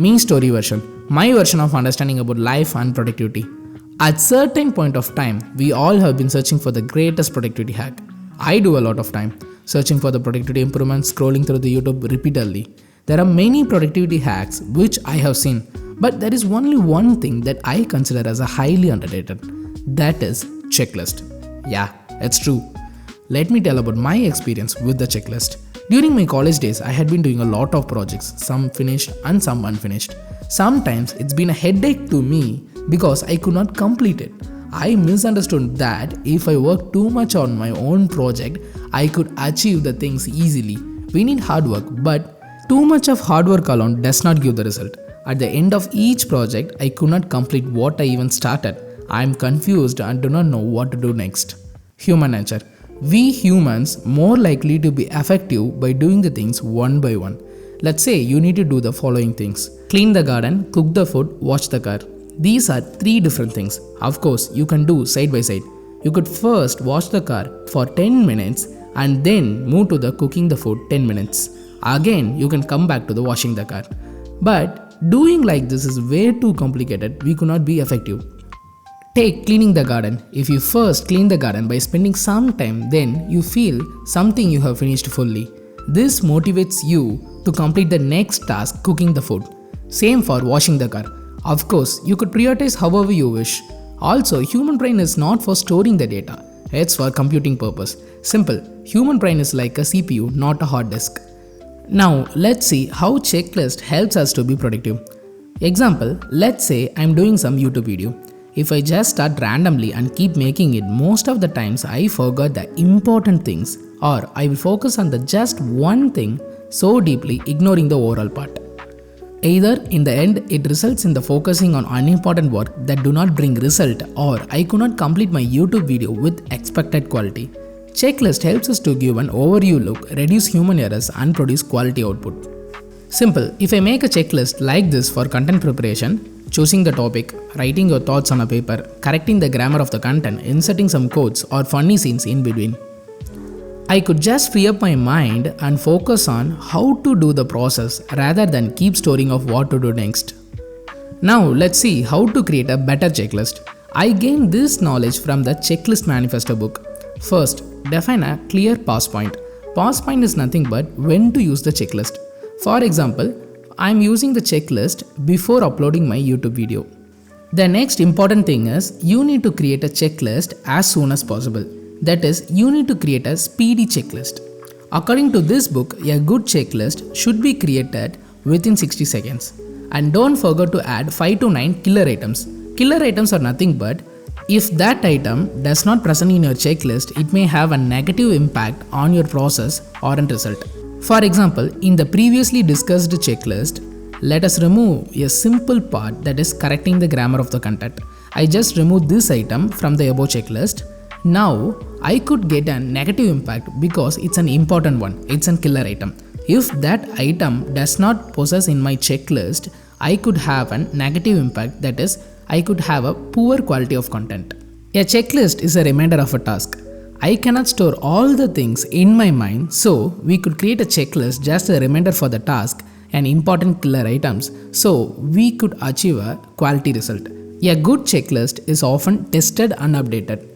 Me story version. My version of understanding about life and productivity. At certain point of time, we all have been searching for the greatest productivity hack. I do a lot of time searching for the productivity improvements, scrolling through the YouTube repeatedly. There are many productivity hacks which I have seen, but there is only one thing that I consider as a highly underrated. That is checklist. Yeah, it's true. Let me tell about my experience with the checklist. During my college days, I had been doing a lot of projects, some finished and some unfinished. Sometimes it's been a headache to me because I could not complete it. I misunderstood that if I worked too much on my own project, I could achieve the things easily. We need hard work, but too much of hard work alone does not give the result. At the end of each project, I could not complete what I even started. I am confused and do not know what to do next. Human nature. We humans more likely to be effective by doing the things one by one. Let's say you need to do the following things. Clean the garden, cook the food, wash the car. These are three different things. Of course, you can do side by side. You could first wash the car for 10 minutes and then move to the cooking the food 10 minutes. Again, you can come back to the washing the car. But doing like this is way too complicated. We could not be effective. Take cleaning the garden. If you first clean the garden by spending some time, then you feel something you have finished fully. This motivates you to complete the next task, cooking the food. Same for washing the car. Of course, you could prioritize however you wish. Also, human brain is not for storing the data. It's for computing purpose. Simple. Human brain is like a CPU, not a hard disk. Now, let's see how checklist helps us to be productive. Example, let's say I'm doing some YouTube video. If I just start randomly and keep making it, most of the times I forgot the important things, or I will focus on the just one thing so deeply, ignoring the overall part. Either in the end it results in the focusing on unimportant work that do not bring result, or I could not complete my YouTube video with expected quality. Checklist helps us to give an overview look, reduce human errors and produce quality output. Simple. If I make a checklist like this for content preparation, choosing the topic, writing your thoughts on a paper, correcting the grammar of the content, inserting some quotes or funny scenes in between, I could just free up my mind and focus on how to do the process rather than keep storing of what to do next. Now let's see how to create a better checklist. I gained this knowledge from the Checklist Manifesto book. First, define a clear pause point. Pause point is nothing but when to use the checklist. For example, I am using the checklist before uploading my YouTube video. The next important thing is you need to create a checklist as soon as possible. That is, you need to create a speedy checklist. According to this book, a good checklist should be created within 60 seconds. And don't forget to add 5 to 9 killer items. Killer items are nothing but if that item does not present in your checklist, it may have a negative impact on your process or end result. For example, in the previously discussed checklist, let us remove a simple part, that is correcting the grammar of the content. I just removed this item from the above checklist. Now, I could get a negative impact because it's an important one, it's a killer item. If that item does not possess in my checklist, I could have a negative impact, that is, I could have a poor quality of content. A checklist is a reminder of a task. I cannot store all the things in my mind, so we could create a checklist just a reminder for the task and important killer items so we could achieve a quality result. A good checklist is often tested and updated.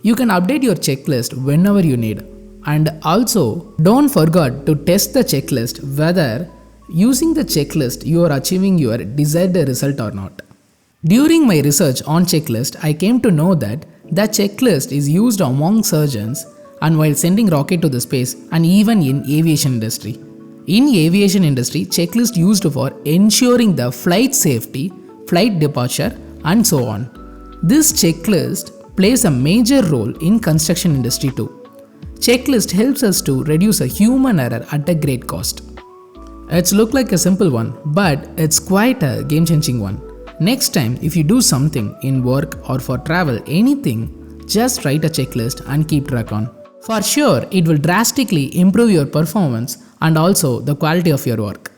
You can update your checklist whenever you need. And also, don't forget to test the checklist whether using the checklist you are achieving your desired result or not. During my research on checklist, I came to know that the checklist is used among surgeons and while sending rocket to the space and even in aviation industry. In aviation industry, checklist used for ensuring the flight safety, flight departure and so on. This checklist plays a major role in construction industry too. Checklist helps us to reduce a human error at a great cost. It's look like a simple one, but it's quite a game-changing one. Next time, if you do something in work or for travel, anything, just write a checklist and keep track on. For sure, it will drastically improve your performance and also the quality of your work.